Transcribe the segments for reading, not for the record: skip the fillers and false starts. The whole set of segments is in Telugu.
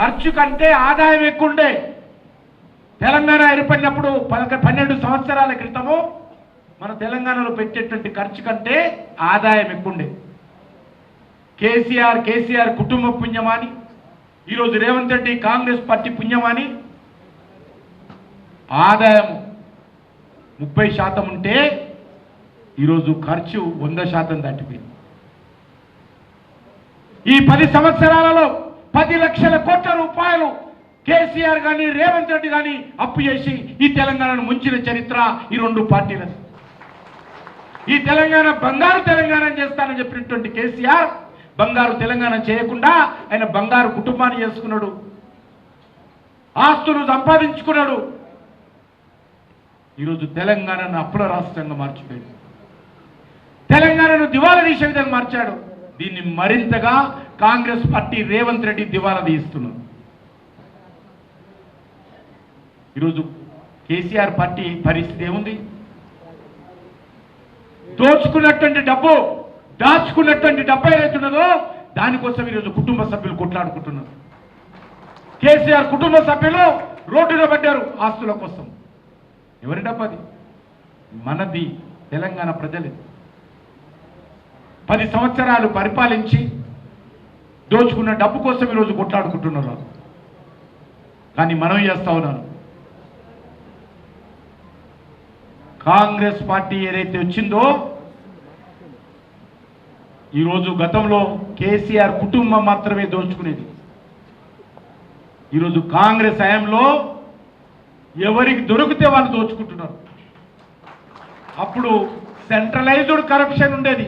ఖర్చు కంటే ఆదాయం ఎక్కువండే. తెలంగాణ ఏర్పడినప్పుడు 12 సంవత్సరాల క్రితము మన తెలంగాణలో పెట్టేటువంటి ఖర్చు కంటే ఆదాయం ఎక్కువండే. కేసీఆర్ కుటుంబ పుణ్యమాని, ఈరోజు రేవంత్ రెడ్డి కాంగ్రెస్ పార్టీ పుణ్యమాని ఆదాయం 30% ఉంటే ఈరోజు ఖర్చు 100% దాటిపోయింది. ఈ 10 సంవత్సరాలలో 10 లక్షల కోట్ల రూపాయలు కేసీఆర్ కానీ రేవంత్ రెడ్డి కానీ అప్పు చేసి ఈ తెలంగాణను ముంచిన చరిత్ర ఈ రెండు పార్టీలది. ఈ తెలంగాణ బంగారు తెలంగాణ చేస్తానని చెప్పినటువంటి కేసీఆర్ బంగారు తెలంగాణ చేయకుండా ఆయన బంగారు కుటుంబాన్ని చేసుకున్నాడు, ఆస్తులు సంపాదించుకున్నాడు. ఈరోజు తెలంగాణను అప్పుల రాష్ట్రంగా మార్చిపోయాడు, తెలంగాణను దివాలా తీసే విధంగా మార్చాడు. దీన్ని మరింతగా కాంగ్రెస్ పార్టీ రేవంత్ రెడ్డి దివాలా తీస్తున్నారు. ఈరోజు కేసీఆర్ పార్టీ పరిస్థితి ఏముంది? దోచుకున్నటువంటి డబ్బు, దాచుకున్నటువంటి డబ్బు ఏదైతున్నదో దానికోసం ఈరోజు కుటుంబ సభ్యులు కొట్లాడుకుంటున్నారు. కేసీఆర్ కుటుంబ సభ్యులు రోడ్డున పడ్డారు ఆస్తుల కోసం. ఎవరి డబ్బది? మనది, తెలంగాణ ప్రజలది. 10 సంవత్సరాలు పరిపాలించి దోచుకున్న డబ్బు కోసం ఈరోజు కొట్లాడుకుంటున్నారు. కానీ మనం చేస్తా ఉన్నాను, కాంగ్రెస్ పార్టీ ఏదైతే వచ్చిందో ఈరోజు గతంలో కేసీఆర్ కుటుంబం మాత్రమే దోచుకునేది. ఈరోజు కాంగ్రెస్ హయాంలో ఎవరికి దొరికితే వాళ్ళు దోచుకుంటున్నారు. అప్పుడు సెంట్రలైజ్డ్ కరప్షన్ ఉండేది,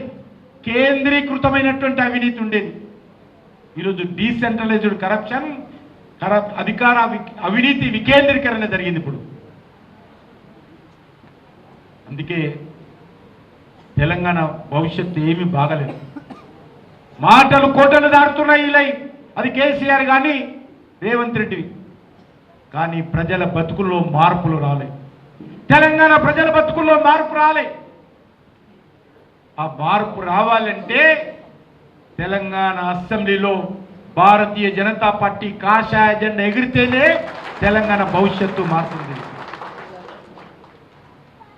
కేంద్రీకృతమైనటువంటి అవినీతి ఉండేది. ఈరోజు డీసెంట్రలైజ్డ్ కరప్షన్, అధికార అవినీతి వికేంద్రీకరణ జరిగింది ఇప్పుడు. అందుకే తెలంగాణ భవిష్యత్తు ఏమీ బాగలేదు. మాటలు కోటలు దాటుతున్నాయి ఇలా, అది కేసీఆర్ కానీ రేవంత్ రెడ్డి. కానీ ప్రజల బతుకుల్లో మార్పులు రాలే. తెలంగాణ ప్రజల బతుకుల్లో మార్పు రాలే. ఆ మార్పు రావాలంటే తెలంగాణ అసెంబ్లీలో భారతీయ జనతా పార్టీ కాషాయ జెండా ఎగిరితేనే తెలంగాణ భవిష్యత్తు మారుతుంది.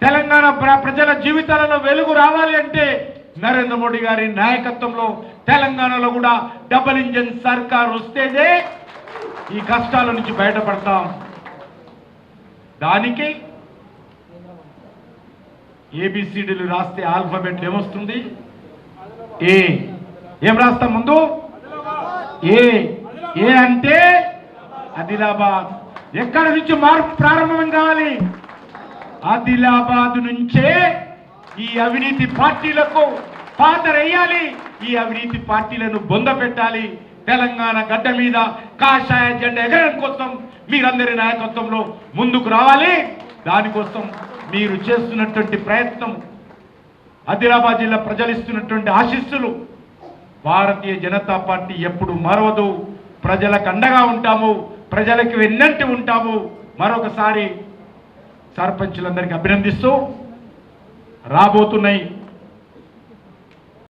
తెలంగాణ ప్రజల జీవితాలలో వెలుగు రావాలి అంటే నరేంద్ర మోడీ గారి నాయకత్వంలో తెలంగాణలో కూడా డబుల్ ఇంజన్ సర్కార్ వస్తేనే ఈ కష్టాల నుంచి బయటపడతాం. దానికి ఏబిసిడీలు రాస్తే ఆల్ఫాబెట్లు ఏమొస్తుంది? ఏ. ఏం రాస్తాం ముందు? ఏ. ఏ అంటే ఆదిలాబాద్. ఎక్కడి నుంచి మార్పు ప్రారంభం కావాలి? ఆదిలాబాద్ నుంచే ఈ అవినీతి పార్టీలకు పాతరేయాలి, ఈ అవినీతి పార్టీలను బొంద పెట్టాలి. తెలంగాణ గడ్డ మీద కాషాయ జెండా ఎగరడం కోసం మీరందరి నాయకత్వంలో ముందుకు రావాలి. దానికోసం మీరు చేస్తున్నటువంటి ప్రయత్నం, ఆదిలాబాద్ జిల్లా ప్రజలు ఇస్తున్నటువంటి ఆశీస్సులు భారతీయ జనతా పార్టీ ఎప్పుడు మరవదు. ప్రజలకు అండగా ఉంటాము, ప్రజలకు వెన్నంటి ఉంటాము. మరొకసారి సర్పంచులందరికీ అభినందిస్తూ రాబోతున్నాయి